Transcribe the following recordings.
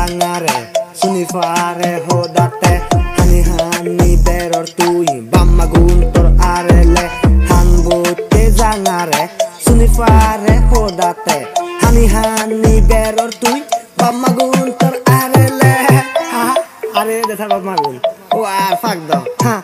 zangare suni fare hodate hani hani beror tui bamma guntor arele hanbote zangare suni fare hodate hani hani beror tui bamma guntor arele ha are desa bamma gun o ar fak do ha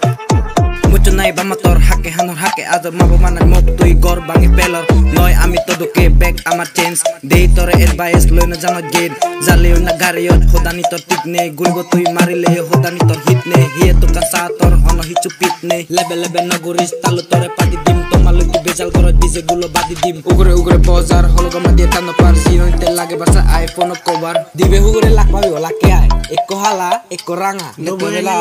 mucho nai bamma tor hake hanor hake ador mabo manan mok tui gor bangi pelor noy ami todoke back amar chance dei tore advice loina jama gate jaleo na gariot hodani tor tikne gulbo tui marile hodani tor hitne hiye to kansa tor hono hichu pitne lebe lebe naguris talu tore padi dim to malu ki bezal goro dise gulo badi dim ugure ugure bozar hologama dia tano par sino inte lage basa iphone cover dibe ugure lak pabi ola ke ai ekko hala ekko ranga nebela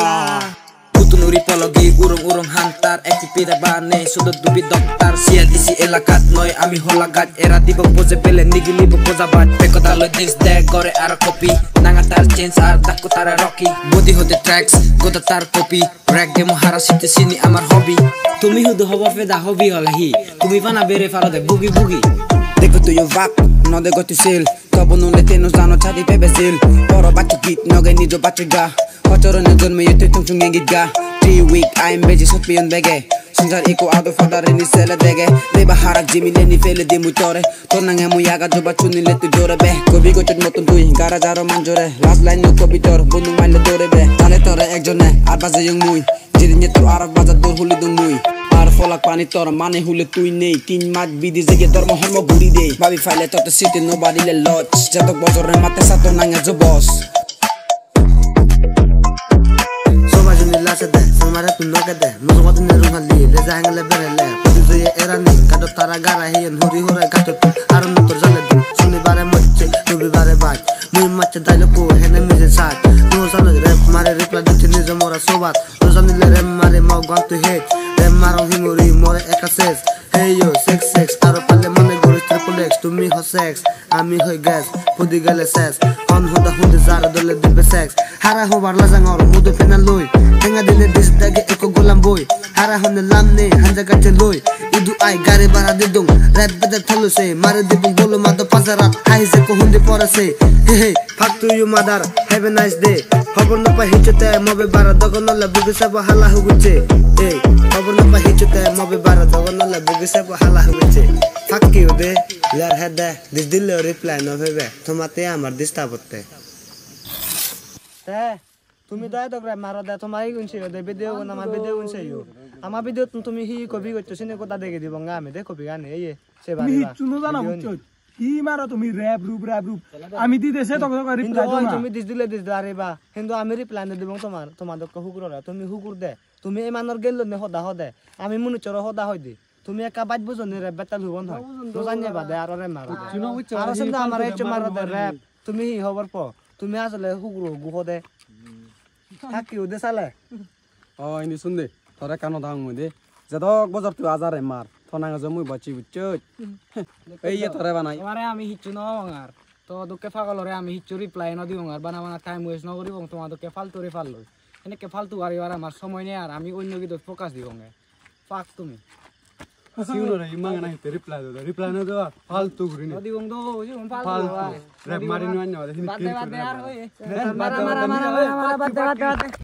Tunuri pologi urung-urung hantar Ekipida bane sudut dubi doktar Siat isi elakat noy ami holagat Era tibok pose pele nigi libok pozabat Peko talo this day gore ara kopi Nangatar change ar daku tara rocky Body hote tracks gota tar kopi Rag demo hara site sini amar hobby Tumi hudu hoba feda hobby holahi Tumi vana bere farode bugi bugi Deko tu yo vap no deko tu sil Tobo nun lete nos dano chati pepe sil Poro bachu kit noge nijo bachu ga Kocoron na jon me yote tung tung ngengit ga 3 week I'm busy shot beyond bege Sunjar iko ado fadar ini sele dege Leba harak jimi leni fele di mutore Tornang emu yaga joba chuni letu jore be Kobi gochot motun tui gara jaro manjore Last line no kobi tor bunung maile tore be Tale tore ek jone ar baza yung mui Jiri nyetur arak baza dur huli dung mui Ar folak pani tor mane hule tui nei Tin mat bidi zege dormo hormo guri dey Babi file tote city nobody le lodge Jatok bozor remate sato nanga jo boss Samara tu no kade muzo wadu ne ruhali le zangle berele pudu ye erani kado tara gara hiyen huri hore kato aron to jale du suni bare moche nubi bare baj mui mache dalo ko hene mize sat no sanu rap mare reply du nizo mora sobat no sanu le rap mare mau gantu hit rap maro himuri more ekases hey yo sex aro palle mone gori triple x to me ho sex ami hoy gas pudi gale ses on huda huda zara dole dibe sex hara ho barla jangor mudu fena loy Tenga dine dis dage eko golam boy Hara honne lamne hanja gache loy Idu ai gare bara de dong Rap beda thalo se Mare dibung bolo mado pazarat Haize ko hundi pora se Hey hey Fuck to you mother Have a nice day Hobor na pa hichote Mobe bara dogo nola bugi sabo hala huguche Hey Hobor na pa hichote Mobe bara dogo nola bugi sabo hala huguche Fuck you de Lar heda Dis dille reply no vebe Tomate amar dista botte তুমি দয়া তো মারা দে তোমারই গুনছে দে video কোন আমার video গুনছে you আমার video তুমি হি copy করছো সিনে কথা দেখে দিব গা আমি দে কপি গানে এই সে বারে তুমি চুনো জানা বুঝছো হি মারা তুমি র‍্যাপ রূপ আমি দি দেছে তো রিপ্লাই দাও তুমি দিস দিলে দিস আরে বা কিন্তু আমি রিপ্লাই দিব তোমার দক হুকুররা তুমি হুকুর দে তুমি এই মানর গেল নে হদা হদে আমি মনে চর হদা হই দি তুমি একা বাজ বুঝনি র‍্যাপ বেতাল হবন হয় তো জানিয়ে বাদে আর রে মারা চুনো বুঝছো আর সব আমার এই মারা দে র‍্যাপ তুমি হি খবর প তুমি আসলে হুকুর গু দে Haki udah salah. Oh ini sunde, thora kano dang mude. Jadok bozor tu azar emar. Thona ngajo mui bachi buccut. Ei ye thora banai. Tomare ami hichu no bangar. To dukke fagalore ami hichu reply no diu bangar. Bana time waste no kori bong toma dukke faltu re fallo. Ene ke faltu ari ara amar somoy nei ar ami onno ki focus di bonge. Fuck তুমি সিউনো রে ইমাঙ্গা নাই তে reply no do faltu guri ne. Di bong do ji bong faltu. Rap mari no anyo. Bate ar hoye. Mara bate.